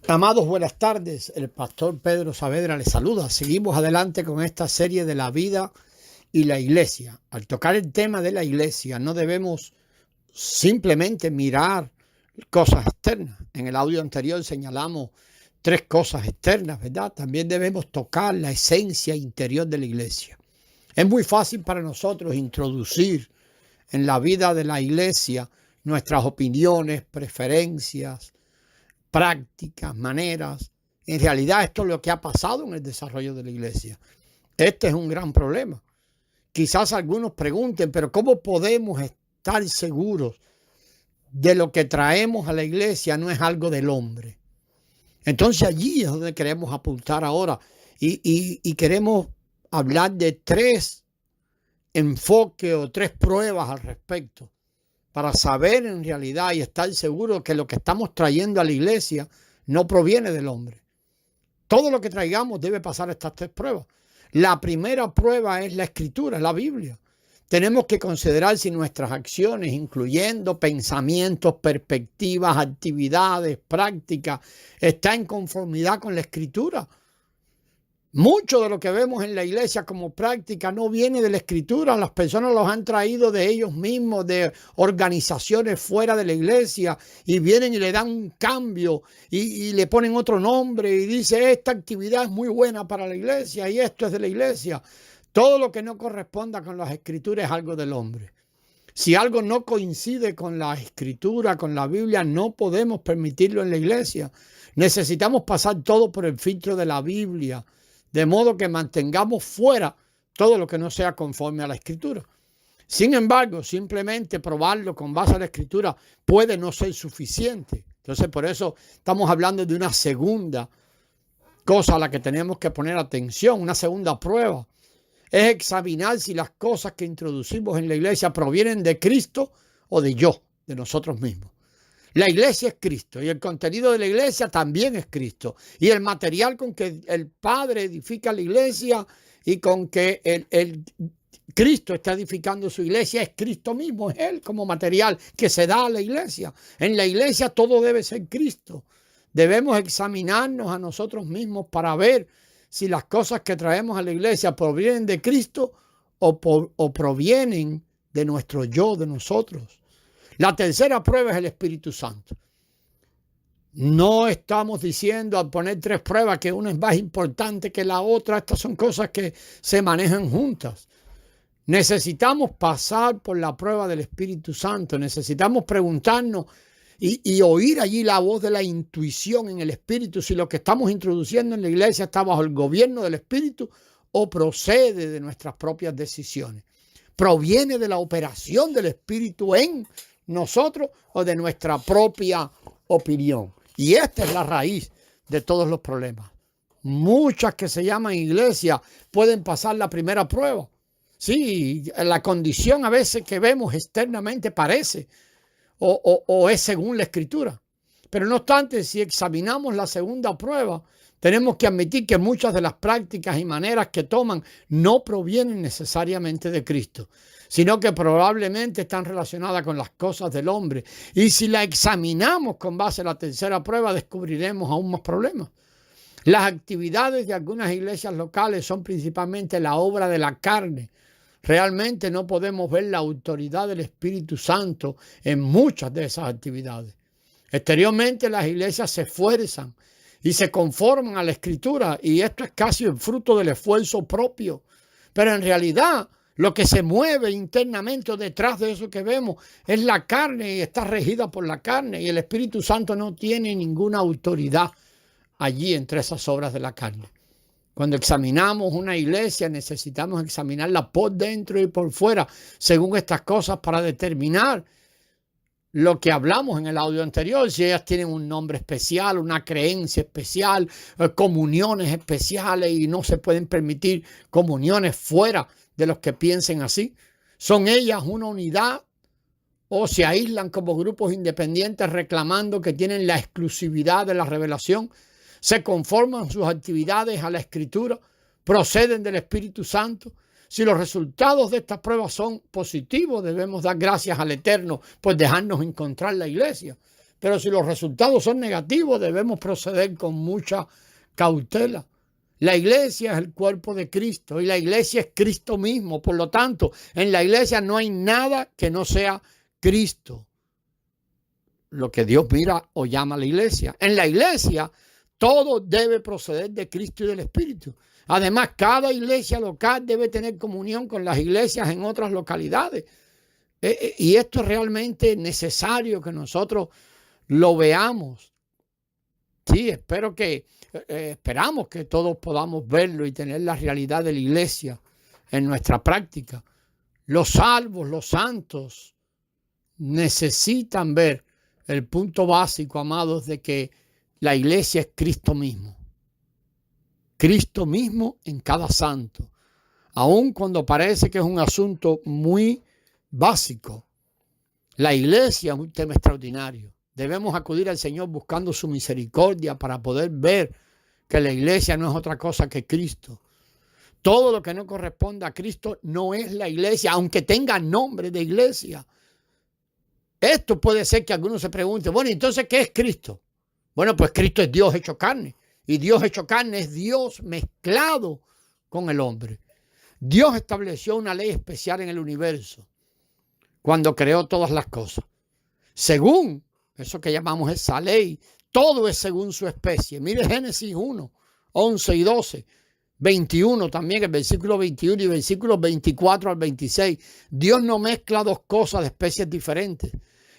Amados, buenas tardes. El pastor Pedro Saavedra les saluda. Seguimos adelante con esta serie de la vida y la iglesia. Al tocar el tema de la iglesia, no debemos simplemente mirar cosas externas. En el audio anterior señalamos tres cosas externas, ¿verdad? También debemos tocar la esencia interior de la iglesia. Es muy fácil para nosotros introducir en la vida de la iglesia nuestras opiniones, preferencias, prácticas, maneras. En realidad esto es lo que ha pasado en el desarrollo de la iglesia. Este es un gran problema. Quizás algunos pregunten, pero ¿cómo podemos estar seguros de lo que traemos a la iglesia no es algo del hombre? Entonces allí es donde queremos apuntar ahora y queremos hablar de tres enfoques o tres pruebas al respecto para saber en realidad y estar seguro que lo que estamos trayendo a la iglesia no proviene del hombre. Todo lo que traigamos debe pasar estas tres pruebas. La primera prueba es la Escritura, la Biblia. Tenemos que considerar si nuestras acciones, incluyendo pensamientos, perspectivas, actividades, prácticas, está en conformidad con la Escritura. Mucho de lo que vemos en la iglesia como práctica no viene de la Escritura. Las personas los han traído de ellos mismos, de organizaciones fuera de la iglesia, y vienen y le dan un cambio y le ponen otro nombre y dice esta actividad es muy buena para la iglesia y esto es de la iglesia. Todo lo que no corresponda con las Escrituras es algo del hombre. Si algo no coincide con la Escritura, con la Biblia, no podemos permitirlo en la iglesia. Necesitamos pasar todo por el filtro de la Biblia, de modo que mantengamos fuera todo lo que no sea conforme a la Escritura. Sin embargo, simplemente probarlo con base a la Escritura puede no ser suficiente. Entonces, por eso estamos hablando de una segunda cosa a la que tenemos que poner atención, una segunda prueba. Es examinar si las cosas que introducimos en la iglesia provienen de Cristo o de nosotros mismos. La iglesia es Cristo y el contenido de la iglesia también es Cristo. Y el material con que el Padre edifica la iglesia y con que el Cristo está edificando su iglesia es Cristo mismo, es Él como material que se da a la iglesia. En la iglesia todo debe ser Cristo. Debemos examinarnos a nosotros mismos para ver si las cosas que traemos a la iglesia provienen de Cristo o provienen de nuestro yo, de nosotros. La tercera prueba es el Espíritu Santo. No estamos diciendo al poner tres pruebas que una es más importante que la otra. Estas son cosas que se manejan juntas. Necesitamos pasar por la prueba del Espíritu Santo. Necesitamos preguntarnos y oír allí la voz de la intuición en el Espíritu, si lo que estamos introduciendo en la iglesia está bajo el gobierno del Espíritu o procede de nuestras propias decisiones. Proviene de la operación del Espíritu en nosotros o de nuestra propia opinión. Y esta es la raíz de todos los problemas. Muchas que se llaman iglesia pueden pasar la primera prueba. Sí, la condición a veces que vemos externamente parece o es según la Escritura. Pero no obstante, si examinamos la segunda prueba, tenemos que admitir que muchas de las prácticas y maneras que toman no provienen necesariamente de Cristo, sino que probablemente están relacionadas con las cosas del hombre. Y si la examinamos con base a la tercera prueba, descubriremos aún más problemas. Las actividades de algunas iglesias locales son principalmente la obra de la carne. Realmente no podemos ver la autoridad del Espíritu Santo en muchas de esas actividades. Exteriormente las iglesias se esfuerzan y se conforman a la Escritura, y esto es casi el fruto del esfuerzo propio. Pero en realidad lo que se mueve internamente o detrás de eso que vemos es la carne y está regida por la carne, y el Espíritu Santo no tiene ninguna autoridad allí entre esas obras de la carne. Cuando examinamos una iglesia necesitamos examinarla por dentro y por fuera según estas cosas para determinar lo que hablamos en el audio anterior, si ellas tienen un nombre especial, una creencia especial, comuniones especiales, y no se pueden permitir comuniones fuera de los que piensen así. ¿Son ellas una unidad o se aíslan como grupos independientes reclamando que tienen la exclusividad de la revelación? ¿Se conforman sus actividades a la Escritura? ¿Proceden del Espíritu Santo? Si los resultados de estas pruebas son positivos, debemos dar gracias al Eterno por dejarnos encontrar la iglesia. pero si los resultados son negativos, debemos proceder con mucha cautela. La iglesia es el cuerpo de Cristo y la iglesia es Cristo mismo. Por lo tanto, en la iglesia no hay nada que no sea Cristo. Lo que Dios mira o llama a la iglesia. En la iglesia todo debe proceder de Cristo y del Espíritu. Además, cada iglesia local debe tener comunión con las iglesias en otras localidades. Y esto es realmente necesario que nosotros lo veamos. Sí, esperamos que todos podamos verlo y tener la realidad de la iglesia en nuestra práctica. Los salvos, los santos, necesitan ver el punto básico, amados, de que la iglesia es Cristo mismo. Cristo mismo en cada santo. Aun cuando parece que es un asunto muy básico, la iglesia es un tema extraordinario. Debemos acudir al Señor buscando su misericordia para poder ver que la iglesia no es otra cosa que Cristo. Todo lo que no corresponde a Cristo no es la iglesia, aunque tenga nombre de iglesia. Esto puede ser que algunos se pregunten, bueno, entonces, ¿qué es Cristo? Bueno, pues Cristo es Dios hecho carne. Y Dios hecho carne es Dios mezclado con el hombre. Dios estableció una ley especial en el universo cuando creó todas las cosas. Según eso que llamamos esa ley, todo es según su especie. Mire Génesis 1, 11 y 12. 21 también, el versículo 21 y versículos 24 al 26. Dios no mezcla dos cosas de especies diferentes.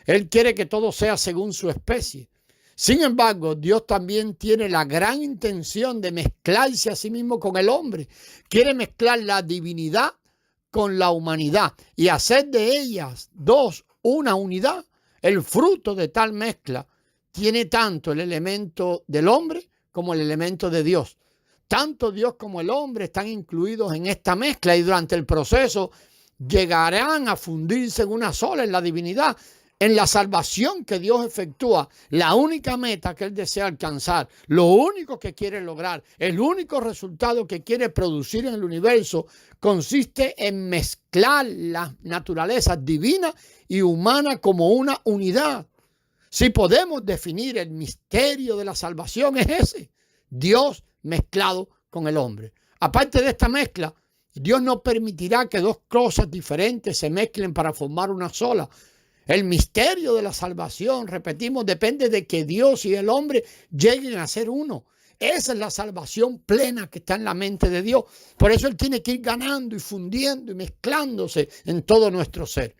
Él quiere que todo sea según su especie. Sin embargo, Dios también tiene la gran intención de mezclarse a sí mismo con el hombre. Quiere mezclar la divinidad con la humanidad y hacer de ellas dos una unidad. El fruto de tal mezcla tiene tanto el elemento del hombre como el elemento de Dios. Tanto Dios como el hombre están incluidos en esta mezcla y durante el proceso llegarán a fundirse en una sola, en la divinidad. En la salvación que Dios efectúa, la única meta que Él desea alcanzar, lo único que quiere lograr, el único resultado que quiere producir en el universo, consiste en mezclar las naturalezas divina y humana como una unidad. Si podemos definir el misterio de la salvación, es ese: Dios mezclado con el hombre. Aparte de esta mezcla, Dios no permitirá que dos cosas diferentes se mezclen para formar una sola. El misterio de la salvación, repetimos, depende de que Dios y el hombre lleguen a ser uno. Esa es la salvación plena que está en la mente de Dios. Por eso Él tiene que ir ganando y fundiendo y mezclándose en todo nuestro ser.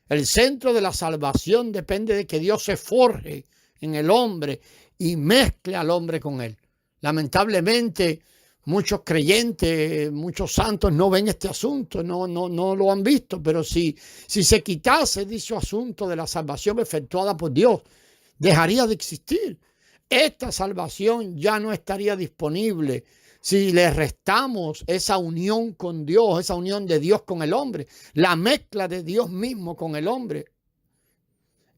El centro de la salvación depende de que Dios se forje en el hombre y mezcle al hombre con Él. Lamentablemente, muchos creyentes, muchos santos no ven este asunto, no lo han visto, pero si se quitase dicho asunto de la salvación efectuada por Dios, dejaría de existir. Esta salvación ya no estaría disponible si le restamos esa unión con Dios, esa unión de Dios con el hombre, la mezcla de Dios mismo con el hombre.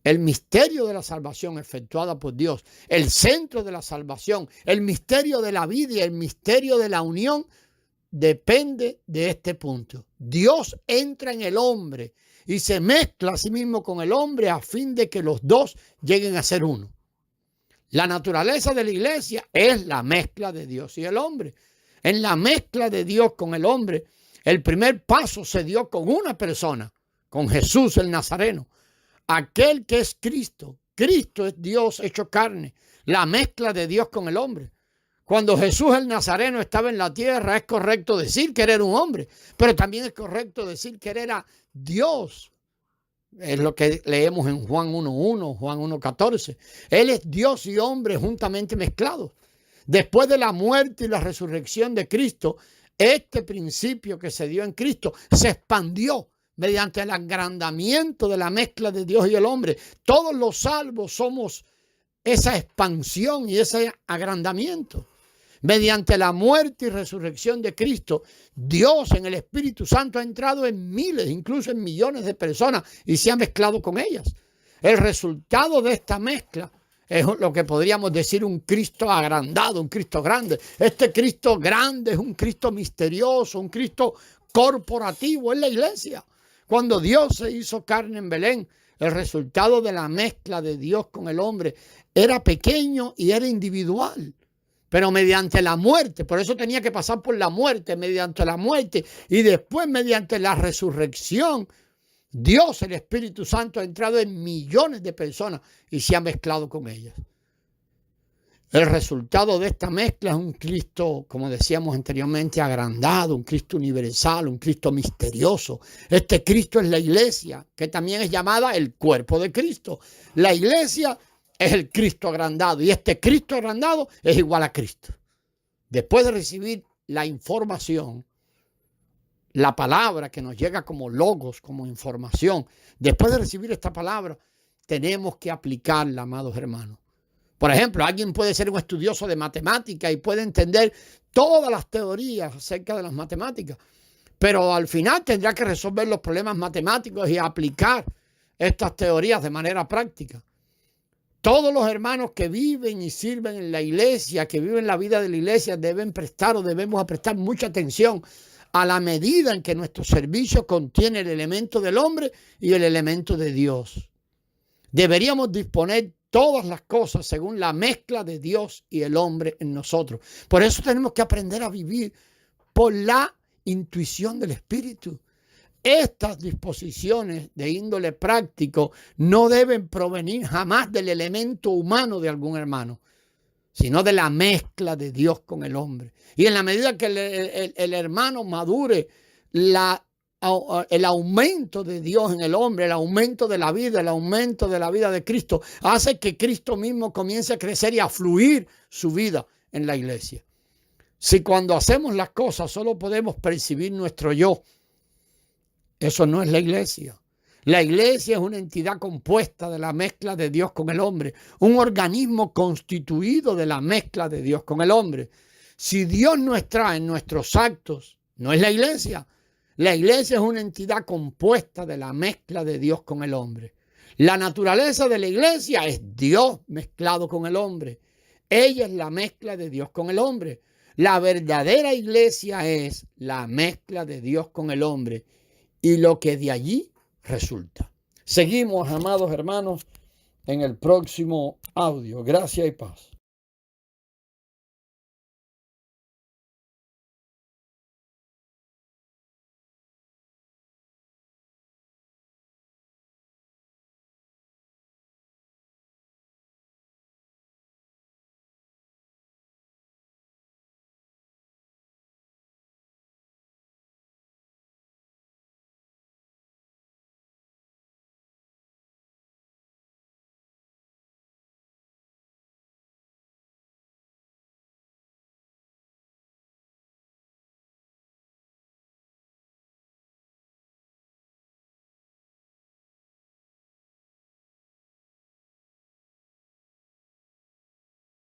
El misterio de la salvación efectuada por Dios, el centro de la salvación, el misterio de la vida y el misterio de la unión depende de este punto. Dios entra en el hombre y se mezcla a sí mismo con el hombre a fin de que los dos lleguen a ser uno. La naturaleza de la iglesia es la mezcla de Dios y el hombre. En la mezcla de Dios con el hombre, el primer paso se dio con una persona, con Jesús el Nazareno. Aquel que es Cristo. Cristo es Dios hecho carne, la mezcla de Dios con el hombre. Cuando Jesús el Nazareno estaba en la tierra, es correcto decir que era un hombre, pero también es correcto decir que era Dios. Es lo que leemos en Juan 1:1, Juan 1:14. Él es Dios y hombre juntamente mezclados. Después de la muerte y la resurrección de Cristo, este principio que se dio en Cristo se expandió mediante el agrandamiento de la mezcla de Dios y el hombre. Todos los salvos somos esa expansión y ese agrandamiento. Mediante la muerte y resurrección de Cristo, Dios en el Espíritu Santo ha entrado en miles, incluso en millones de personas y se ha mezclado con ellas. El resultado de esta mezcla es lo que podríamos decir un Cristo agrandado, un Cristo grande. Este Cristo grande es un Cristo misterioso, un Cristo corporativo, es la iglesia. Cuando Dios se hizo carne en Belén, El resultado de la mezcla de Dios con el hombre era pequeño y era individual, pero mediante la muerte. Por eso tenía que pasar por la muerte, mediante la muerte, y después mediante la resurrección. Dios, el Espíritu Santo, ha entrado en millones de personas y se ha mezclado con ellas. El resultado de esta mezcla es un Cristo, como decíamos anteriormente, agrandado, un Cristo universal, un Cristo misterioso. Este Cristo es la iglesia, que también es llamada el cuerpo de Cristo. La iglesia es el Cristo agrandado y este Cristo agrandado es igual a Cristo. Después de recibir la información, la palabra que nos llega como logos, como información, después de recibir esta palabra, tenemos que aplicarla, amados hermanos. Por ejemplo, alguien puede ser un estudioso de matemáticas y puede entender todas las teorías acerca de las matemáticas, pero al final tendrá que resolver los problemas matemáticos y aplicar estas teorías de manera práctica. Todos los hermanos que viven y sirven en la iglesia, que viven la vida de la iglesia, debemos prestar mucha atención a la medida en que nuestro servicio contiene el elemento del hombre y el elemento de Dios. Deberíamos disponer todas las cosas según la mezcla de Dios y el hombre en nosotros. Por eso tenemos que aprender a vivir por la intuición del Espíritu. Estas disposiciones de índole práctico no deben provenir jamás del elemento humano de algún hermano, sino de la mezcla de Dios con el hombre. Y en la medida que el hermano madure el aumento de Dios en el hombre, el aumento de la vida de Cristo, hace que Cristo mismo comience a crecer y a fluir su vida en la iglesia. Si cuando hacemos las cosas solo podemos percibir nuestro yo, eso no es la iglesia. La iglesia es una entidad compuesta de la mezcla de Dios con el hombre, un organismo constituido de la mezcla de Dios con el hombre. Si Dios no está en nuestros actos, no es la iglesia. La iglesia es una entidad compuesta de la mezcla de Dios con el hombre. La naturaleza de la iglesia es Dios mezclado con el hombre. Ella es la mezcla de Dios con el hombre. La verdadera iglesia es la mezcla de Dios con el hombre y lo que de allí resulta. Seguimos, amados hermanos, en el próximo audio. Gracias y paz.